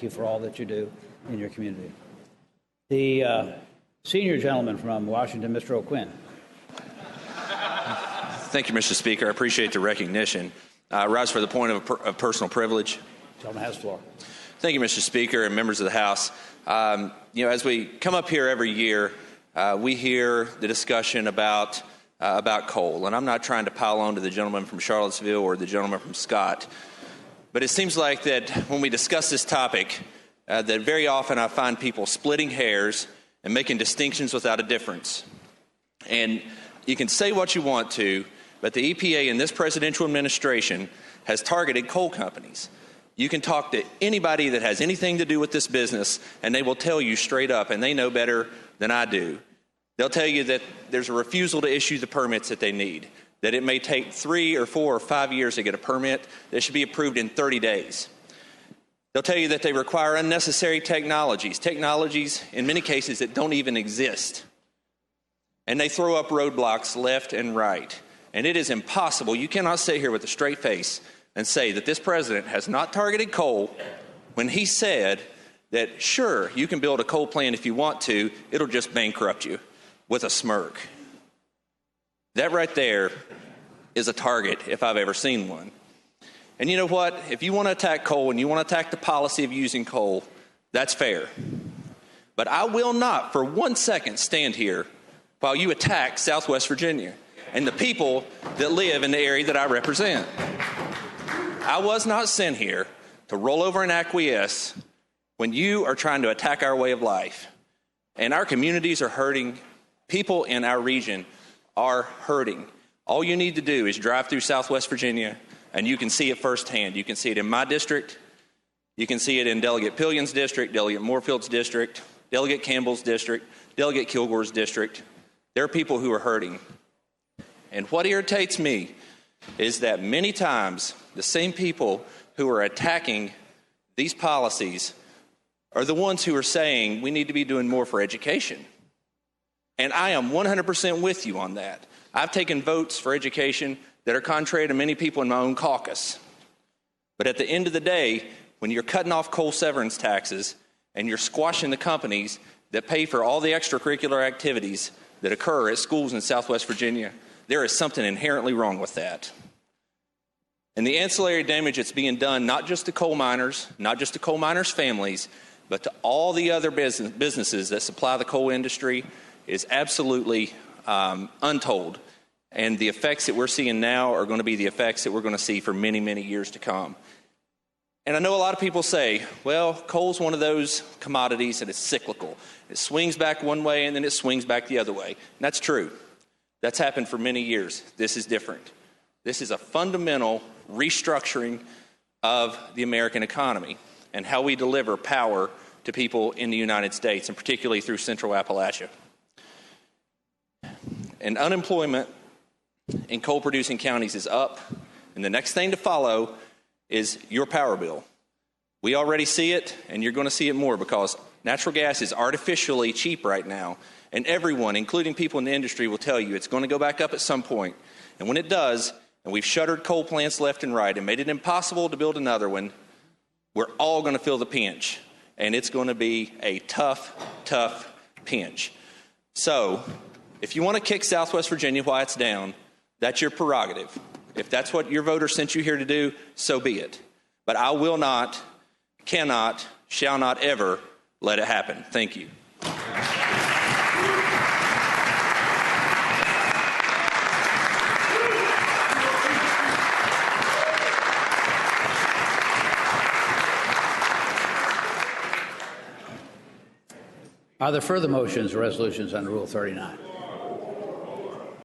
you for all that you do in your community. The senior gentleman from Washington, Mr. O'Quinn. Thank you, Mr. Speaker. I appreciate the recognition. I rise for the point of personal privilege. Gentleman has the floor. Thank you, Mr. Speaker and members of the House. As we come up here every year, we hear the discussion about coal, and I'm not trying to pile on to the gentleman from Charlottesville or the gentleman from Scott, but it seems like that when we discuss this topic, that very often I find people splitting hairs and making distinctions without a difference. And you can say what you want to, but the EPA in this presidential administration has targeted coal companies. You can talk to anybody that has anything to do with this business, and they will tell you straight up, and they know better than I do. They'll tell you that there's a refusal to issue the permits that they need, that it may take 3 or 4 or 5 years to get a permit that should be approved in 30 days. They'll tell you that they require unnecessary technologies in many cases that don't even exist. And they throw up roadblocks left and right. And it is impossible. You cannot sit here with a straight face and say that this president has not targeted coal when he said that, sure, you can build a coal plant if you want to, it'll just bankrupt you, with a smirk. That right there is a target if I've ever seen one. And you know what? If you want to attack coal and you want to attack the policy of using coal, that's fair. But I will not for 1 second stand here while you attack Southwest Virginia and the people that live in the area that I represent. I was not sent here to roll over and acquiesce when you are trying to attack our way of life. And our communities are hurting. People in our region are hurting. All you need to do is drive through Southwest Virginia, and you can see it firsthand. You can see it in my district. You can see it in Delegate Pillion's district, Delegate Moorfield's district, Delegate Campbell's district, Delegate Kilgore's district. There are people who are hurting. And what irritates me is that many times the same people who are attacking these policies are the ones who are saying we need to be doing more for education. And I am 100% with you on that. I've taken votes for education that are contrary to many people in my own caucus. But at the end of the day, when you're cutting off coal severance taxes and you're squashing the companies that pay for all the extracurricular activities that occur at schools in Southwest Virginia, there is something inherently wrong with that. And the ancillary damage that's being done, not just to coal miners, not just to coal miners' families, but to all the other businesses that supply the coal industry, is absolutely untold. And the effects that we're seeing now are going to be the effects that we're going to see for many, many years to come. And I know a lot of people say, well, coal's one of those commodities that is cyclical. It swings back one way and then it swings back the other way. And that's true. That's happened for many years. This is different. This is a fundamental restructuring of the American economy and how we deliver power to people in the United States, and particularly through Central Appalachia. And unemployment in coal-producing counties is up, and the next thing to follow is your power bill. We already see it, and you're going to see it more because natural gas is artificially cheap right now, and everyone, including people in the industry, will tell you it's going to go back up at some point. And when it does, and we've shuttered coal plants left and right and made it impossible to build another one, we're all going to feel the pinch, and it's going to be a tough, tough pinch. So if you want to kick Southwest Virginia while it's down, that's your prerogative. If that's what your voters sent you here to do, so be it. But I will not, cannot, shall not ever let it happen. Thank you. Are there further motions or resolutions under Rule 39?